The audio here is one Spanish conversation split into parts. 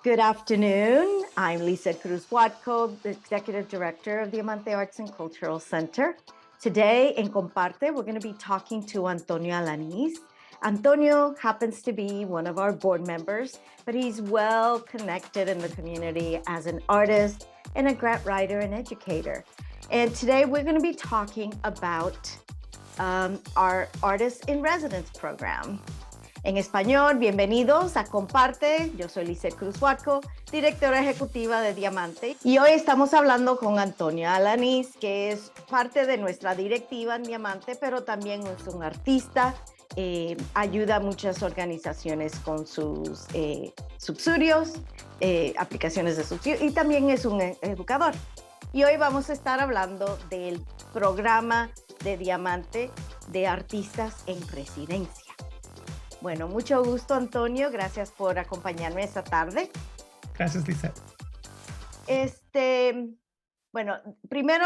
Good afternoon. I'm Lizette Cruz Watko, the Executive Director of Diamante Arts and Cultural Center. Today in CompARTE, we're going to be talking to Antonio Alanis. Antonio happens to be one of our board members, but he's well connected in the community as an artist and a grant writer and educator. And today we're going to be talking about our Artist in Residence program. En español, bienvenidos a CompARTE. Yo soy Lizette Cruz Watko, directora ejecutiva de Diamante. Y hoy estamos hablando con Antonio Alanis, que es parte de nuestra directiva en Diamante, pero también es un artista. Ayuda a muchas organizaciones con sus subsidios, aplicaciones de subsidios, y también es un educador. Y hoy vamos a estar hablando del programa de Diamante de artistas en residencia. Bueno, mucho gusto, Antonio. Gracias por acompañarme esta tarde. Gracias, Lizette. Bueno, primero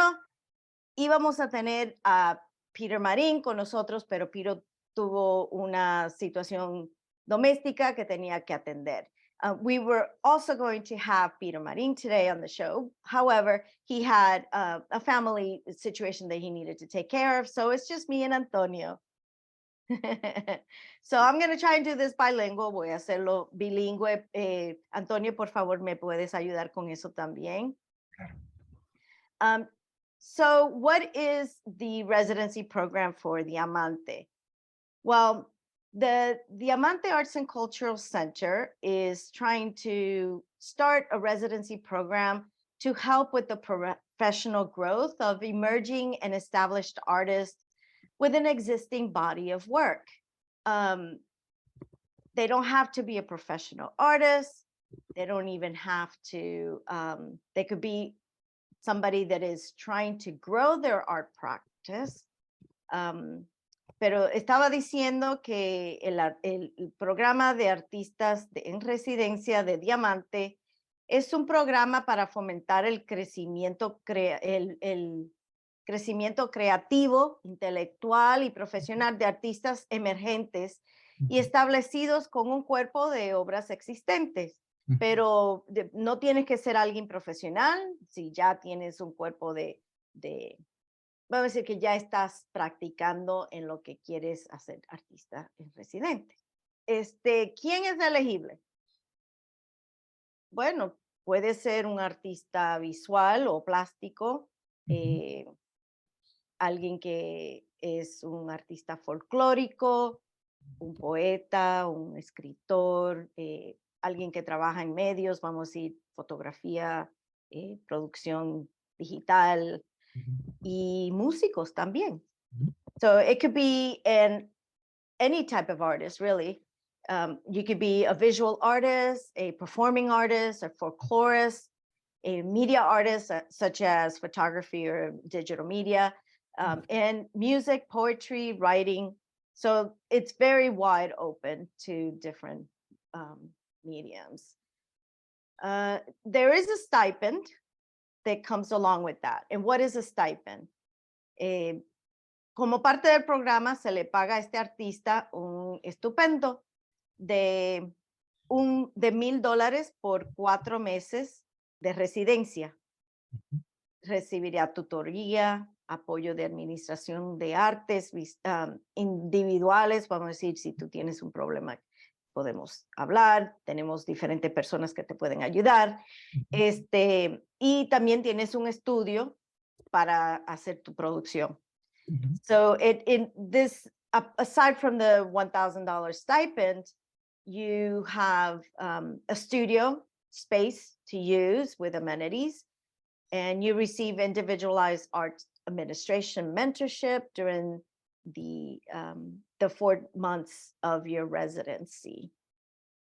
íbamos a tener a Peter Marín con nosotros, pero Peter tuvo una situación doméstica que tenía que atender. We were also going to have Peter Marín today on the show. However, he had a family situation that he needed to take care of, so it's just me and Antonio. So I'm going to try and do this bilingual. Voy a hacerlo bilingüe. Antonio, por favor, ¿me puedes ayudar con eso también? Claro. So what is the residency program for Diamante? Well, the Diamante Arts and Cultural Center is trying to start a residency program to help with the professional growth of emerging and established artists with an existing body of work. They don't have to be a professional artist. They don't even have to, they could be somebody that is trying to grow their art practice. Pero estaba diciendo que el programa de artistas en residencia de Diamante es un programa para fomentar el crecimiento, crecimiento creativo, intelectual y profesional de artistas emergentes y establecidos con un cuerpo de obras existentes. Pero no tienes que ser alguien profesional si ya tienes un cuerpo vamos a decir que ya estás practicando en lo que quieres hacer artista en residente. ¿Quién es elegible? Bueno, puede ser un artista visual o plástico, alguien que es un artista folclórico, un poeta, un escritor, alguien que trabaja en medios, vamos a decir, fotografía, producción digital, y músicos también. So it could be any type of artist, really. You could be a visual artist, a performing artist, a folklorist, a media artist, such as photography or digital media, and music, poetry, writing. So it's very wide open to different mediums. There is a stipend that comes along with that. And what is a stipend? Como parte del programa se le paga a este artista un estupendo de $1,000 por 4 meses de residencia. Recibiría tutoría, apoyo de administración de artes individuales. Vamos a decir, si tú tienes un problema, podemos hablar, tenemos diferentes personas que te pueden ayudar. Y también tienes un estudio para hacer tu producción. So this, aside from the $1,000 stipend, you have a studio space to use with amenities, and you receive individualized art administration mentorship during the 4 months of your residency.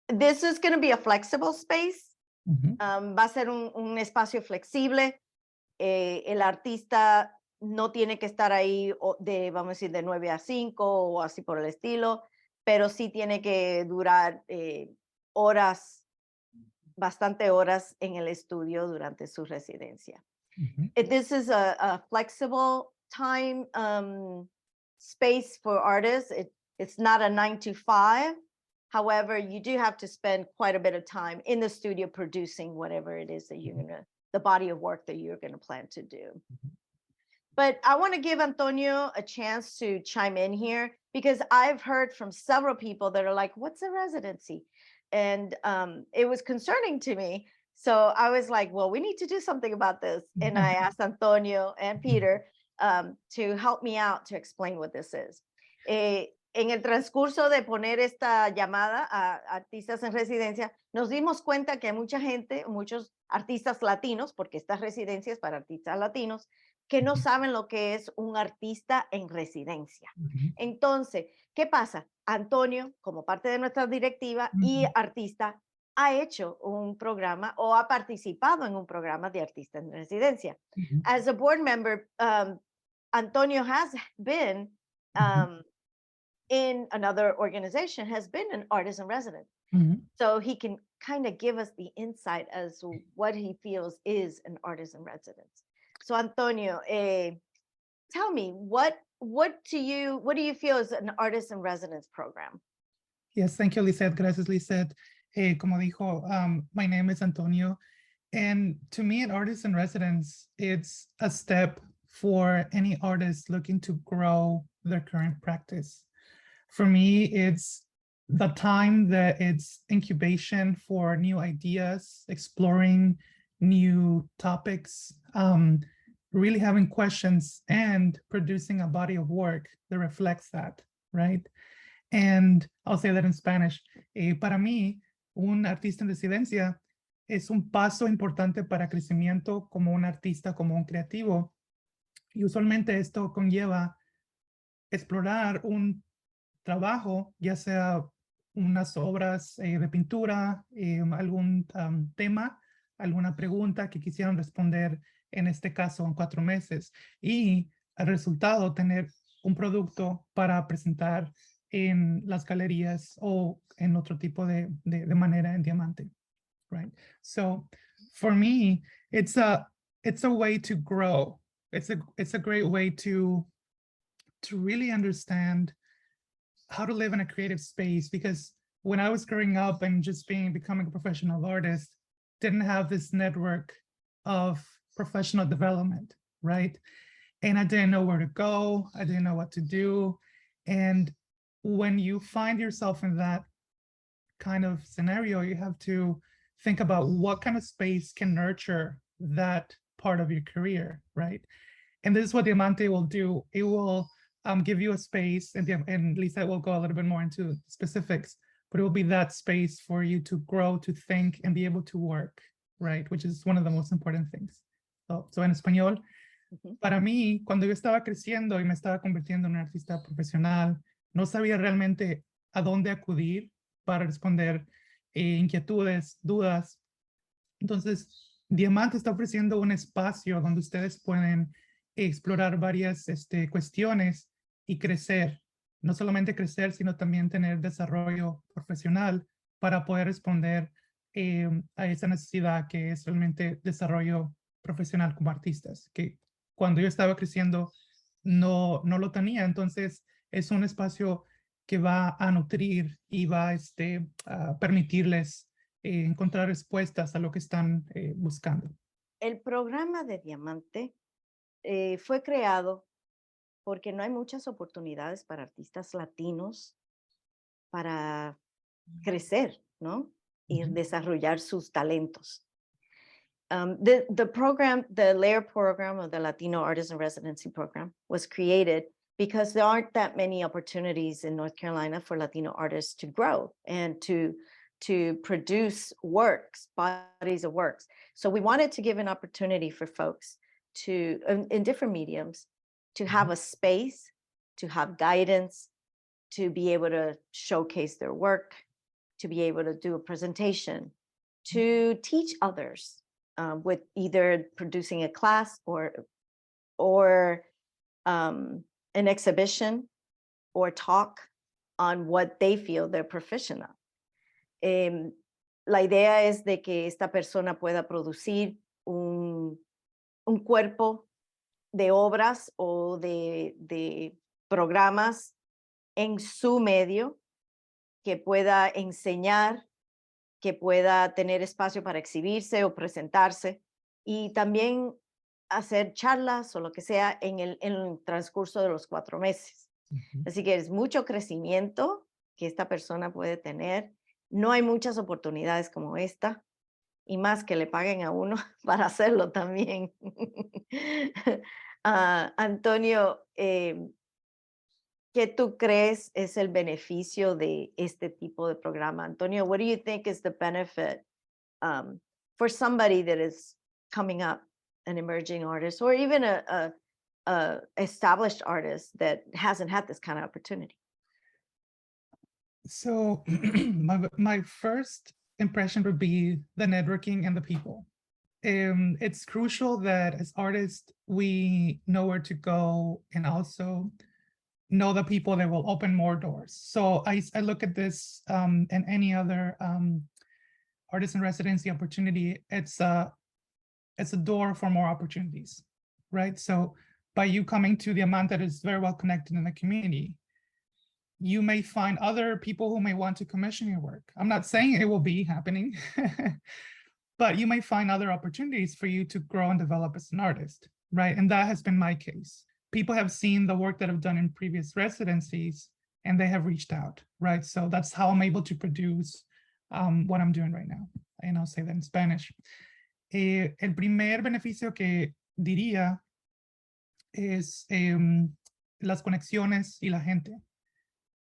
This is going to be a flexible space. Va a ser un espacio flexible. El artista no tiene que estar ahí vamos a decir, de 9 a 5 o así por el estilo, pero sí tiene que durar horas, bastante horas en el estudio durante su residencia. This is a flexible time space for artists. It's not a 9 to 5. However, you do have to spend quite a bit of time in the studio producing whatever it is that you're gonna, the body of work that you're gonna plan to do. But I want to give Antonio a chance to chime in here, because I've heard from several people that are like, what's a residency? And it was concerning to me. So I was like, well, we need to do something about this. And I asked Antonio and Peter to help me out to explain what this is. En el transcurso de poner esta llamada a artistas en residencia, nos dimos cuenta que hay mucha gente, muchos artistas latinos, porque esta residencia es para artistas latinos, que no saben lo que es un artista en residencia. Entonces, ¿qué pasa? Antonio, como parte de nuestra directiva y artista, ha hecho un programa o ha participado en un programa de artista en residencia. As a board member, Antonio has been in another organization, has been an artist in residence. So he can kind of give us the insight as to what he feels is an artist in residence. So Antonio, tell me, what do you feel is an artist in residence program? Yes, thank you, Lizette. Gracias, Lizette. Como dijo, my name is Antonio. And to me, an artist in residence, it's a step for any artist looking to grow their current practice. For me, it's the time that it's incubation for new ideas, exploring new topics, really having questions and producing a body of work that reflects that, right? And I'll say that in Spanish. Para mí, un artista en residencia es un paso importante para crecimiento como un artista, como un creativo. Y usualmente esto conlleva explorar un trabajo, ya sea unas obras de pintura, algún tema, alguna pregunta que quisieran responder, en este caso en 4 meses, y al resultado tener un producto para presentar en las galerías o en otro tipo de manera en Diamante, right? So for me, it's a way to grow. It's a great way to really understand how to live in a creative space, because when I was growing up and just becoming a professional artist, didn't have this network of professional development, right? And I didn't know where to go. I didn't know what to do. And when you find yourself in that kind of scenario, you have to think about what kind of space can nurture that part of your career, right? And this is what Diamante will do. It will give you a space, and Lisa will go a little bit more into specifics, but it will be that space for you to grow, to think, and be able to work, right? Which is one of the most important things. So en español, para mí, cuando yo estaba creciendo y me estaba convirtiendo en un artista profesional, no sabía realmente a dónde acudir para responder inquietudes, dudas. Entonces, Diamante está ofreciendo un espacio donde ustedes pueden explorar varias cuestiones y crecer. No solamente crecer, sino también tener desarrollo profesional para poder responder a esa necesidad que es realmente desarrollo profesional como artistas, que cuando yo estaba creciendo no lo tenía. Entonces, es un espacio que va a nutrir y va a permitirles encontrar respuestas a lo que están buscando. El programa de Diamante fue creado porque no hay muchas oportunidades para artistas latinos para crecer, ¿no? Y desarrollar sus talentos. The program, the LAIR program, or the Latino Artist in Residency program, was created because there aren't that many opportunities in North Carolina for Latino artists to grow and to produce works, bodies of works. So we wanted to give an opportunity for folks to, in different mediums, to have a space, to have guidance, to be able to showcase their work, to be able to do a presentation, to teach others with either producing a class or an exhibition or talk on what they feel they're proficient on. La idea es de que esta persona pueda producir un cuerpo de obras o de programas en su medio que pueda enseñar, que pueda tener espacio para exhibirse o presentarse y también hacer charlas o lo que sea en el transcurso de los 4 meses. Ujú. Así que es mucho crecimiento que esta persona puede tener. No hay muchas oportunidades como esta y más que le paguen a uno para hacerlo también. Antonio, ¿qué tú crees es el beneficio de este tipo de programa? Antonio, what do you think is the benefit for somebody that is coming up, an emerging artist, or even a established artist that hasn't had this kind of opportunity? So my first impression would be the networking and the people. It's crucial that as artists, we know where to go and also know the people that will open more doors. So I look at this and any other artist in residency opportunity, it's a door for more opportunities, right? So by you coming to Diamante that is very well connected in the community, you may find other people who may want to commission your work. I'm not saying it will be happening, but you may find other opportunities for you to grow and develop as an artist, right? And that has been my case. People have seen the work that I've done in previous residencies and they have reached out, right? So that's how I'm able to produce what I'm doing right now. And I'll say that in Spanish. El primer beneficio que diría es las conexiones y la gente.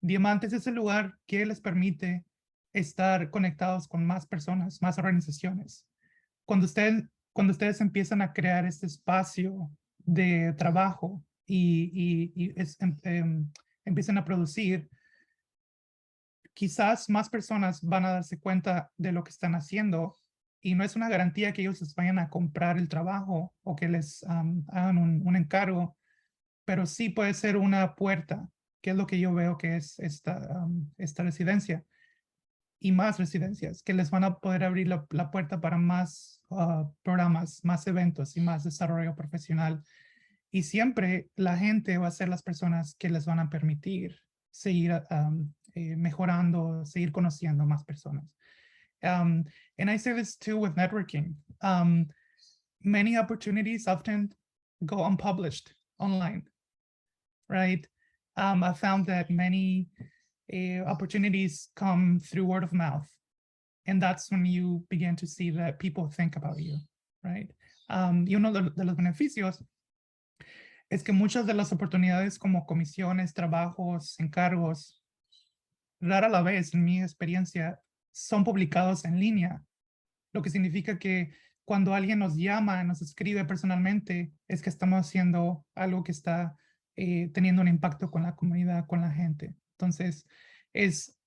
Diamante es ese lugar que les permite estar conectados con más personas, más organizaciones. Cuando ustedes empiezan a crear este espacio de trabajo y empiezan a producir, quizás más personas van a darse cuenta de lo que están haciendo y no es una garantía que ellos les vayan a comprar el trabajo o que les hagan un encargo, pero sí puede ser una puerta, que es lo que yo veo que es esta residencia y más residencias, que les van a poder abrir la puerta para más programas, más eventos y más desarrollo profesional. Y siempre la gente va a ser las personas que les van a permitir seguir mejorando, seguir conociendo más personas. And I say this too with networking. Many opportunities often go unpublished online, right? I found that many opportunities come through word of mouth. And that's when you begin to see that people think about you, right? Y uno de los beneficios es que muchas de las oportunidades como comisiones, trabajos, encargos, rara la vez, en mi experiencia, son publicados en línea, lo que significa que cuando alguien nos llama, nos escribe personalmente, es que estamos haciendo algo que está teniendo un impacto con la comunidad, con la gente. Entonces,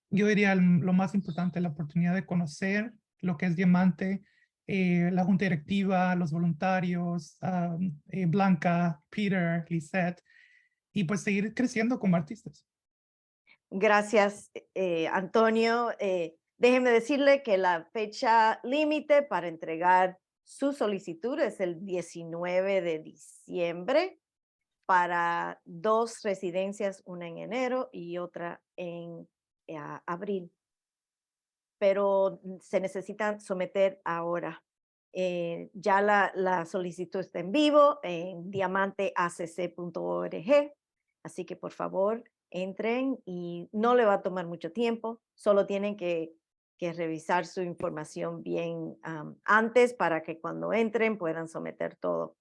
yo diría, lo más importante, la oportunidad de conocer lo que es Diamante, la junta directiva, los voluntarios, Blanca, Peter, Lizette, y pues seguir creciendo como artistas. Gracias, Antonio. Déjeme decirle que la fecha límite para entregar su solicitud es el 19 de diciembre para 2 residencias, una en enero y otra en abril. Pero se necesitan someter ahora. Ya la solicitud está en vivo en diamanteacc.org, así que por favor entren y no le va a tomar mucho tiempo, solo tienen que revisar su información bien antes para que cuando entren puedan someter todo.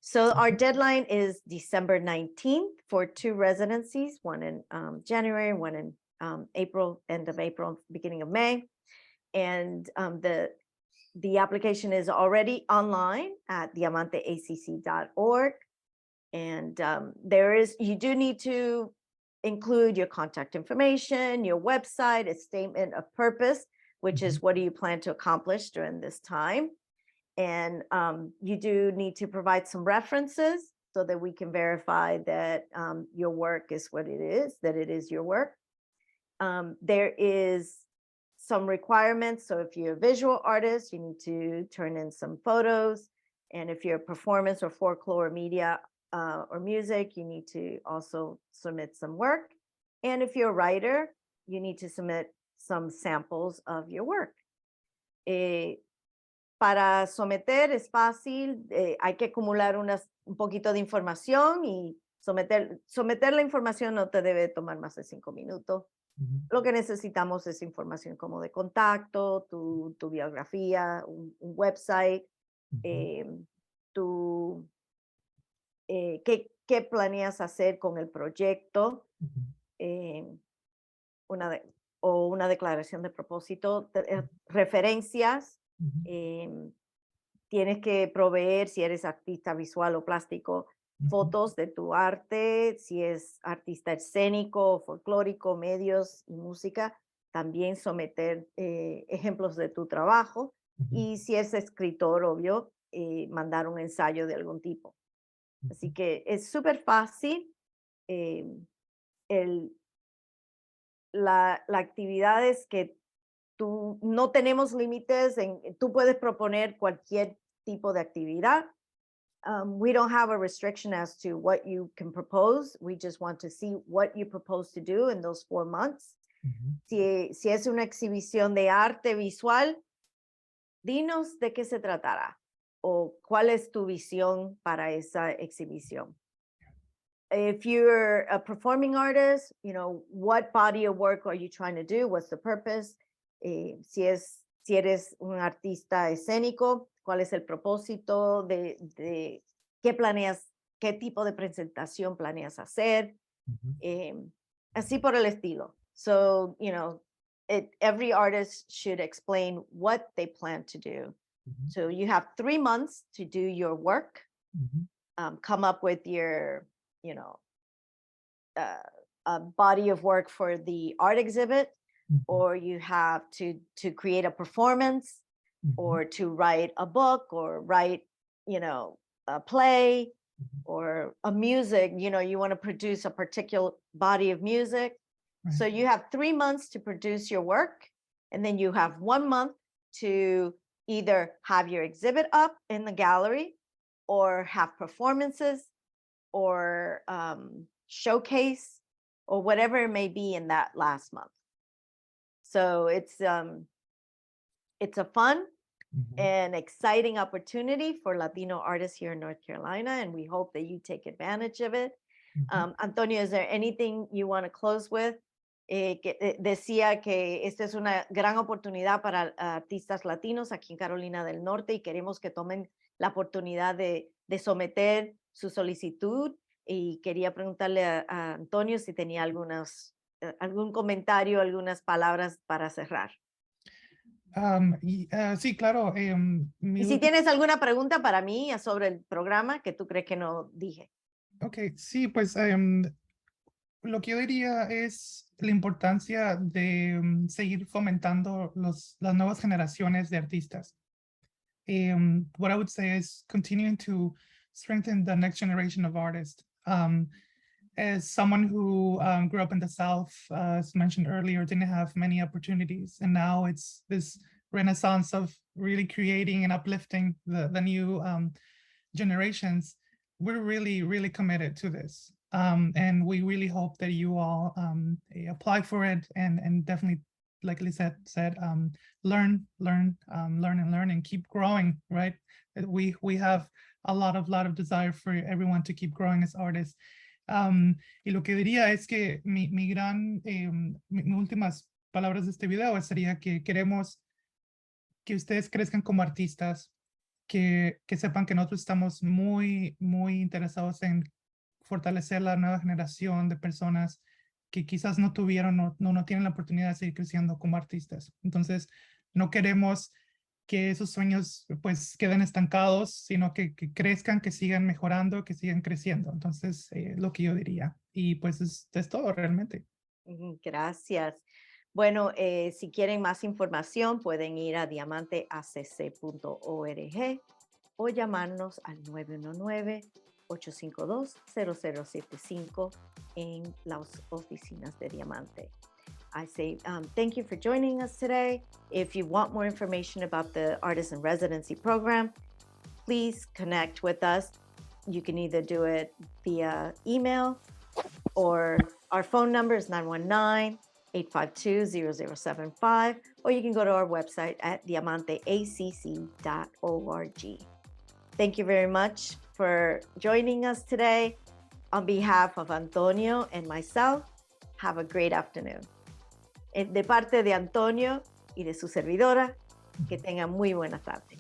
So our deadline is December 19th for 2 residencies, one in January, one in April, end of April, beginning of May. And the application is already online at diamanteacc.org. And you do need to include your contact information, your website, a statement of purpose, which is what do you plan to accomplish during this time? And you do need to provide some references so that we can verify that your work is what it is, that it is your work. There is some requirements. So if you're a visual artist, you need to turn in some photos. And if you're a performance or folklore media or music, you need to also submit some work. And if you're a writer, you need to submit some samples of your work. Para someter es fácil, hay que acumular un poquito de información y someter la información no te debe tomar más de 5 minutos. Lo que necesitamos es información como de contacto, tu biografía, un website, qué planeas hacer con el proyecto, una declaración de propósito, referencias. Tienes que proveer, si eres artista visual o plástico, fotos de tu arte, si es artista escénico, folclórico, medios y música, también someter ejemplos de tu trabajo. Y si es escritor, obvio, mandar un ensayo de algún tipo. Así que es súper fácil. La actividad es que no tenemos límites, tú puedes proponer cualquier tipo de actividad. We don't have a restriction as to what you can propose. We just want to see what you propose to do in those 4 months. Si es una exhibición de arte visual, dinos de qué se tratará o cuál es tu visión para esa exhibición. If you're a performing artist, what body of work are you trying to do? What's the purpose? Si eres un artista escénico, ¿cuál es el propósito de qué tipo de presentación planeas hacer? Así por el estilo. So, every artist should explain what they plan to do. So you have 3 months to do your work, come up with your, a body of work for the art exhibit, or you have to create a performance, or to write a book, or write, a play, or a music, you want to produce a particular body of music. Right. So you have 3 months to produce your work, and then you have 1 month to either have your exhibit up in the gallery, or have performances, or showcase, or whatever it may be in that last month. So it's a fun and exciting opportunity for Latino artists here in North Carolina, and we hope that you take advantage of it. Antonio, is there anything you want to close with? Decía que esta es una gran oportunidad para artistas latinos aquí en Carolina del Norte y queremos que tomen la oportunidad de someter su solicitud, y quería preguntarle a Antonio si tenía algún comentario, algunas palabras para cerrar. Sí, claro. Y si tienes alguna pregunta para mí sobre el programa que tú crees que no dije. Ok, sí, pues lo que yo diría es la importancia de seguir fomentando las nuevas generaciones de artistas. What I would say is continuing to strengthen the next generation of artists. As someone who grew up in the South, as mentioned earlier, didn't have many opportunities. And now it's this renaissance of really creating and uplifting the new generations. We're really, really committed to this. And we really hope that you all apply for it and definitely, like Lizette said, learn, and keep growing, right? We have a lot of desire for everyone to keep growing as artists. Y lo que diría es que mis últimas palabras de este video sería que queremos que ustedes crezcan como artistas, que sepan que nosotros estamos muy, muy interesados en fortalecer la nueva generación de personas que quizás no tuvieron, no tienen la oportunidad de seguir creciendo como artistas. Entonces, no queremos que esos sueños pues queden estancados, sino que crezcan, que sigan mejorando, que sigan creciendo. Entonces, lo que yo diría. Y pues es todo realmente. Gracias. Bueno, si quieren más información, pueden ir a diamanteacc.org o llamarnos al 919-852-0075 en las oficinas de Diamante. I say thank you for joining us today. If you want more information about the Artist in Residency program, please connect with us. You can either do it via email, or our phone number is 852-0075, or you can go to our website at diamanteacc.org. Thank you very much for joining us today. On behalf of Antonio and myself, have a great afternoon. De parte de Antonio y de su servidora, que tengan muy buena tarde.